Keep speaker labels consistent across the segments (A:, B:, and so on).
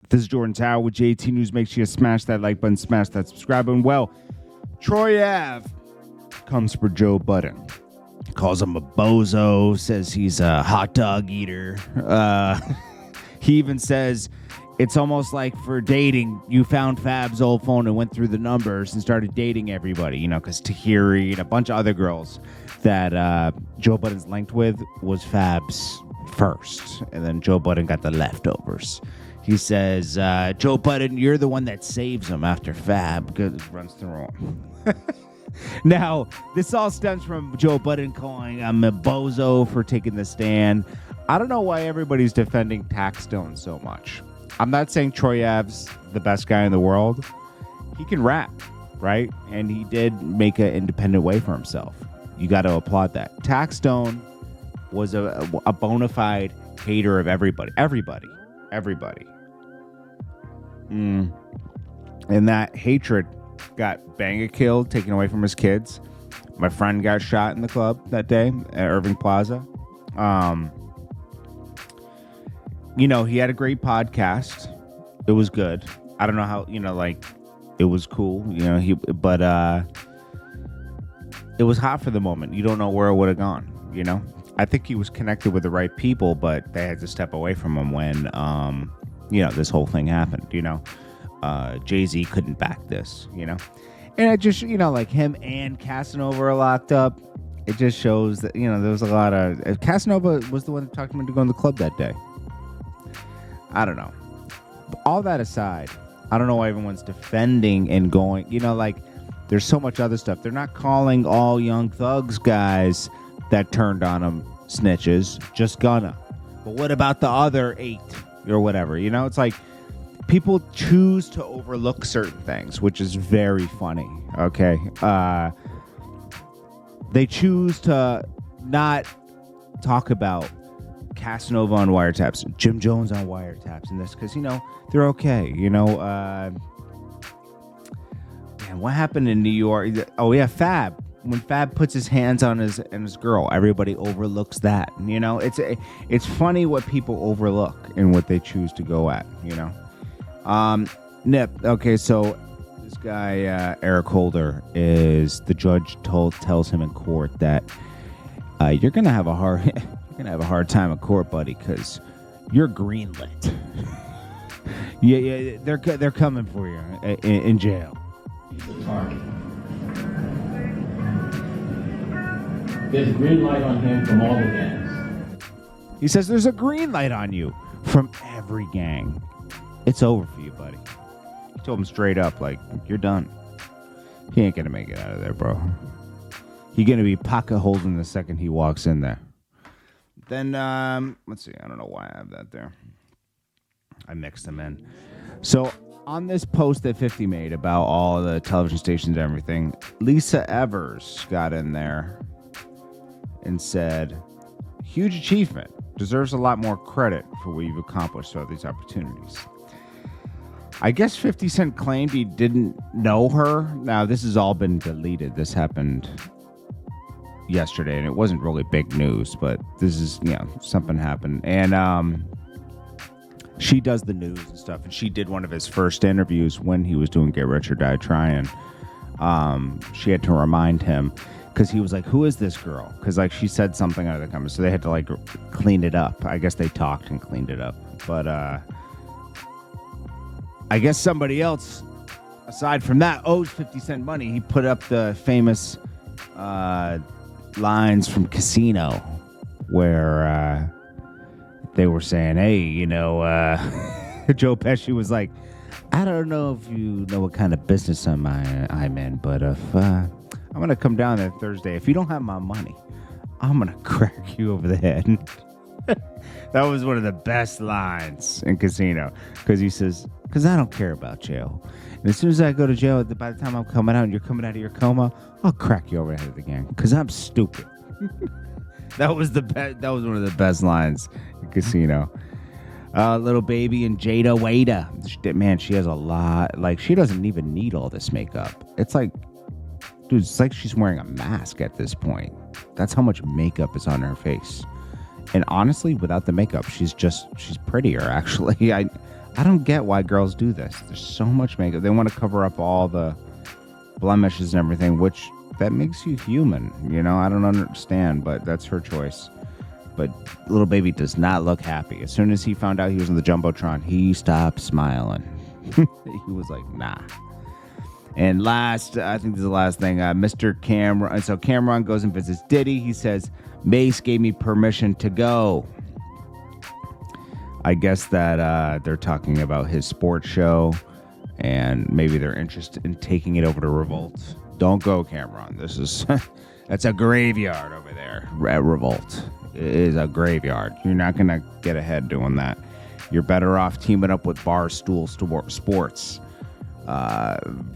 A: This is Jordan Tower with JT News. Make sure you smash that like button, smash that subscribe button. Well, Troy Ave comes for Joe Budden. Calls him a bozo, says he's a hot dog eater. He even says it's almost like for dating, you found Fab's old phone and went through the numbers and started dating everybody, because Tahiri and a bunch of other girls that Joe Budden's linked with was Fab's first. And then Joe Budden got the leftovers. He says, Joe Budden, you're the one that saves him after Fab because it runs through him. Now, this all stems from Joe Budden calling him a bozo for taking the stand. I don't know why everybody's defending Taxstone so much. I'm not saying Troy Ave's the best guy in the world. He can rap, right? And he did make an independent way for himself. You got to applaud that. Taxstone was a bona fide hater of everybody. Everybody. And that hatred got Banga killed, taken away from his kids. My friend got shot in the club that day at Irving Plaza. He had a great podcast. It was good. I don't know how, it was cool, but it was hot for the moment. You don't know where it would have gone, I think he was connected with the right people, but they had to step away from him when, this whole thing happened, Jay-Z couldn't back this, And it just, him and Casanova are locked up. It just shows that, there was a lot of... Casanova was the one that talked him into going to the club that day. I don't know. All that aside, I don't know why everyone's defending and going... there's so much other stuff. They're not calling all Young Thugs guys that turned on him snitches. Just gonna. But what about the other 8 or whatever? It's like... People choose to overlook certain things, which is very funny, okay? They choose to not talk about Casanova on wiretaps, Jim Jones on wiretaps, and this, because, they're okay, Man, what happened in New York? Oh, yeah, Fab. When Fab puts his hands on his girl, everybody overlooks that, It's funny what people overlook and what they choose to go at, Nip. Okay, so this guy Eric Holder is the judge tells him in court that you're gonna have a hard time in court, buddy, because you're greenlit. yeah, they're coming for you in jail.
B: He's the target. There's a green light on him from all the gangs.
A: He says there's a green light on you from every gang. It's over for you, buddy. He told him straight up, you're done. He ain't gonna make it out of there, bro. He's gonna be pocket holding the second he walks in there. Then, let's see. I don't know why I have that there. I mixed them in. So, on this post that 50 made about all the television stations and everything, Lisa Evers got in there and said, huge achievement. Deserves a lot more credit for what you've accomplished throughout these opportunities. I guess 50 Cent claimed he didn't know her. Now, this has all been deleted. This happened yesterday, and it wasn't really big news, but this is, something happened. And she does the news and stuff, and she did one of his first interviews when he was doing Get Rich or Die Trying. She had to remind him, because he was like, who is this girl? Because, she said something out of the comments, so they had to, clean it up. I guess they talked and cleaned it up. But, I guess somebody else, aside from that, owes 50 Cent money. He put up the famous lines from Casino where they were saying, hey, Joe Pesci was like, I don't know if you know what kind of business I'm in, but if I'm going to come down there Thursday, if you don't have my money, I'm going to crack you over the head. That was one of the best lines in Casino, because he says, because I don't care about jail. And as soon as I go to jail, by the time I'm coming out and you're coming out of your coma, I'll crack you over the head again, because I'm stupid. That was one of the best lines in Casino. Little Baby and Jada Waiter. Man, she has a lot. She doesn't even need all this makeup. It's like, dude, it's like she's wearing a mask at this point. That's how much makeup is on her face. And honestly, without the makeup, she's prettier, actually. I don't get why girls do this. There's so much makeup. They want to cover up all the blemishes and everything, which that makes you human. You know, I don't understand, but that's her choice. But little baby does not look happy. As soon as he found out he was on the Jumbotron, he stopped smiling. He was like, nah. And last, I think this is the last thing, Mr. Camron. So Camron goes and visits Diddy. He says, Mace gave me permission to go. I guess that they're talking about his sports show, and maybe they're interested in taking it over to Revolt. Don't go, Camron. This is, that's a graveyard over there at Revolt. It is a graveyard. You're not going to get ahead doing that. You're better off teaming up with Barstool Sports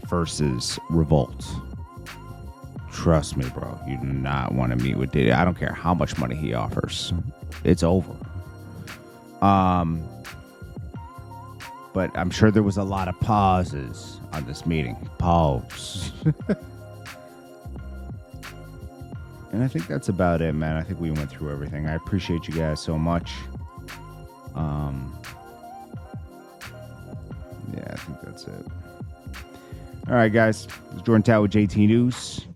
A: versus Revolt. Trust me, bro. You do not want to meet with Diddy. I don't care how much money he offers. It's over. But I'm sure there was a lot of pauses on this meeting. Pause. And I think that's about it, man. I think we went through everything. I appreciate you guys so much. Yeah, I think that's it. All right, guys. It's Jordan Tower with JT News.